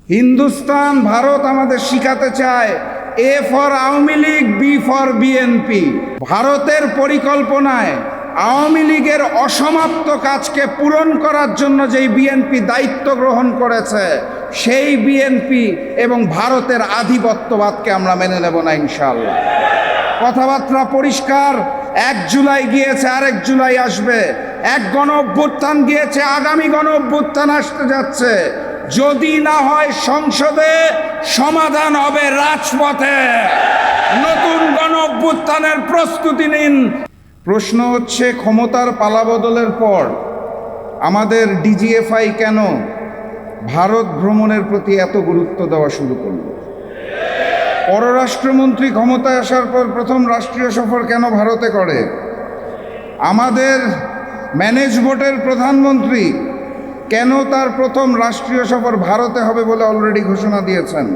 হিন্দুস্তান ভারত আমাদের শিখাতে চায় A for Awami League, B for BNP. ভারতের পরিকল্পনায় আওয়ামী লীগের অসমাপ্ত কাজকে পূরণ করার জন্য যেই বিএনপি দায়িত্ব গ্রহণ করেছে, সেই বিএনপি এবং ভারতের আধিপত্যবাদকে আমরা মেনে নেব না ইনশাআল্লাহ। কথাবার্তা পরিষ্কার। 1 জুলাই গিয়েছে, আরেক জুলাই আসবে। এক গণ অভ্যুত্থান গিয়েছে, আগামী গণ অভ্যুত্থান আসতে যাচ্ছে। যদি না হয় সংসদে, সমাধান হবে রাজপথে। নতুন গণ অভ্যুত্থানের প্রস্তুতি নিন। প্রশ্ন হচ্ছে, ক্ষমতার পালাবদলের পর আমাদের ডিজিএফআই কেন ভারত ভ্রমণের প্রতি এত গুরুত্ব দেওয়া শুরু করল? পররাষ্ট্রমন্ত্রী ক্ষমতায় আসার পর প্রথম রাষ্ট্রীয় সফর কেন ভারতে করে? আমাদের ম্যানেজ বোর্ডের প্রধানমন্ত্রী কেন তার প্রথম রাষ্ট্রীয় সফর ভারতে হবে বলে অলরেডি ঘোষণা দিয়েছেন?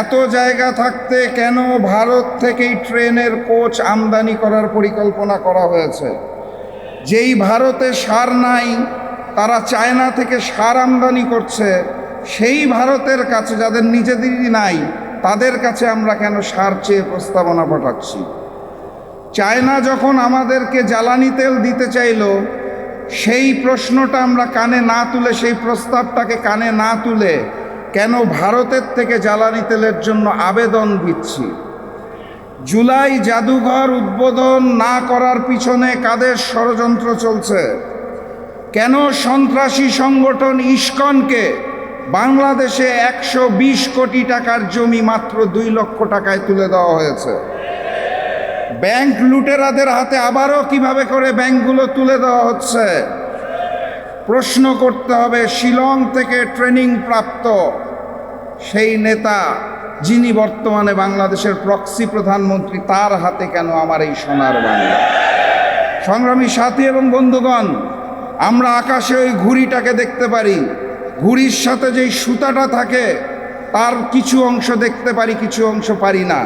এত জায়গা থাকতে কেন ভারত থেকেই ট্রেনের কোচ আমদানি করার পরিকল্পনা করা হয়েছে? যেই ভারতে সার নাই, তারা চায়না থেকে সার আমদানি করছে। সেই ভারতের কাছে, যাদের নিজেদেরই নাই, তাদের কাছে আমরা কেন সার চেয়ে প্রস্তাবনা পাঠাচ্ছি? চায়না যখন আমাদেরকে জ্বালানি তেল দিতে চাইল, সেই প্রশ্নটা আমরা কানে না তুলে, সেই প্রস্তাবটাকে কানে না তুলে কেন ভারতের থেকে জ্বালানি তেলের জন্য আবেদন দিচ্ছি? জুলাই জাদুঘর উদ্বোধন না করার পিছনে কাদের ষড়যন্ত্র চলছে? কেন সন্ত্রাসী সংগঠন ইস্কনকে বাংলাদেশে 120 কোটি টাকার জমি মাত্র 2 লক্ষ টাকায় তুলে দেওয়া হয়েছে? ব্যাংক লুটেরাদের হাতে আবারও কিভাবে করে ব্যাংকগুলো তুলে দেওয়া হচ্ছে? প্রশ্ন করতে হবে, শিলং থেকে ট্রেনিং প্রাপ্ত সেই নেতা, যিনি বর্তমানে বাংলাদেশের প্রক্সি প্রধানমন্ত্রী, তার হাতে কেন আমার এই সোনার বাংলা? সংগ্রামী সাথী এবং বন্ধুগণ, আমরা আকাশে ওই ঘুড়িটাকে দেখতে পারি। ঘুড়ির সাথে যেই সুতাটা থাকে, তার কিছু অংশ দেখতে পারি, কিছু অংশ পারি না।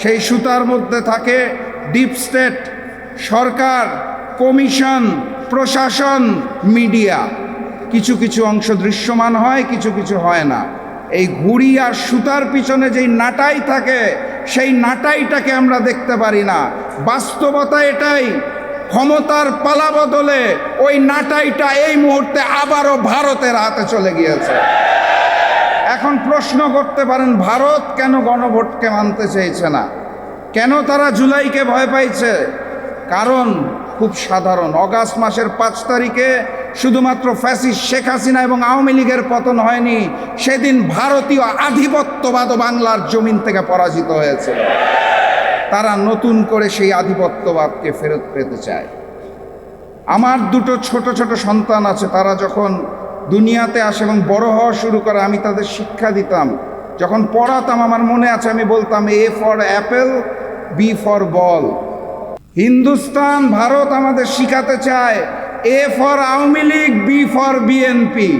সেই সুতার মধ্যে থাকে ডিপ স্টেট, সরকার, কমিশন, প্রশাসন, মিডিয়া। কিছু কিছু অংশ দৃশ্যমান হয়, কিছু কিছু হয় না। এই ঘুড়ি আর সুতার পিছনে যেই নাটাই থাকে, সেই নাটাইটাকে আমরা দেখতে পারি না। বাস্তবতা এটাই, ক্ষমতার পালাবদলে ওই নাটাইটা এই মুহূর্তে আবারও ভারতের হাতে চলে গিয়েছে। এখন প্রশ্ন করতে পারেন, ভারত কেন গণভোটকে মানতে চেয়েছে না? কেন তারা জুলাইকে ভয় পাইছে? কারণ খুব সাধারণ। অগাস্ট মাসের 5 তারিখে শুধুমাত্র ফ্যাসিস্ট শেখ হাসিনা এবং আওয়ামী লীগের পতন হয়নি, সেদিন ভারতীয় আধিপত্যবাদও বাংলার জমিন থেকে পরাজিত হয়েছিল। তারা নতুন করে সেই আধিপত্যবাদকে ফেরত পেতে চায়। আমার 2 ছোট ছোট সন্তান আছে। তারা যখন দুনিয়াতে আসে এবং বড় হওয়া শুরু করে, আমি তাদের শিক্ষা দিতাম। যখন পড়াতাম, আমার মনে আছে আমি বলতাম, A for apple, B for ball. Hindustan Bharat আমাদের শিখাতে চায় A for Awami League, B for BNP.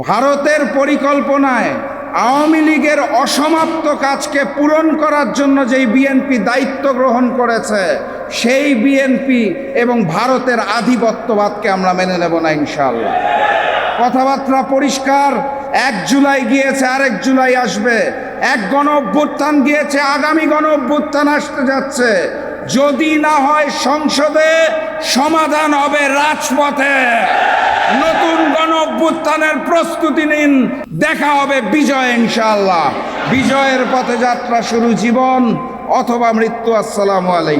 ভারতের পরিকল্পনায় আওয়ামী লীগের অসমাপ্ত কাজকে পূরণ করার জন্য যেই বিএনপি দায়িত্ব গ্রহণ করেছে, সেই বিএনপি এবং ভারতের আধিপত্যবাদকে আমরা মেনে নেব না ইনশাআল্লাহ। কথাবার্তা পরিষ্কার। 1 জুলাই গিয়েছে, আরেক জুলাই আসবে। এক গণ অভ্যুত্থান গিয়েছে, আগামী গণ অভ্যুত্থান আসতে যাচ্ছে। যদি না হয় সংসদে, সমাধান হবে রাজপথে। নতুন গণ অভ্যুত্থানের প্রস্তুতি নিন। দেখা হবে বিজয় ইনশাআল্লাহ। বিজয়ের পথে যাত্রা শুরু, জীবন অথবা মৃত্যু। আসসালামু আলাইকুম।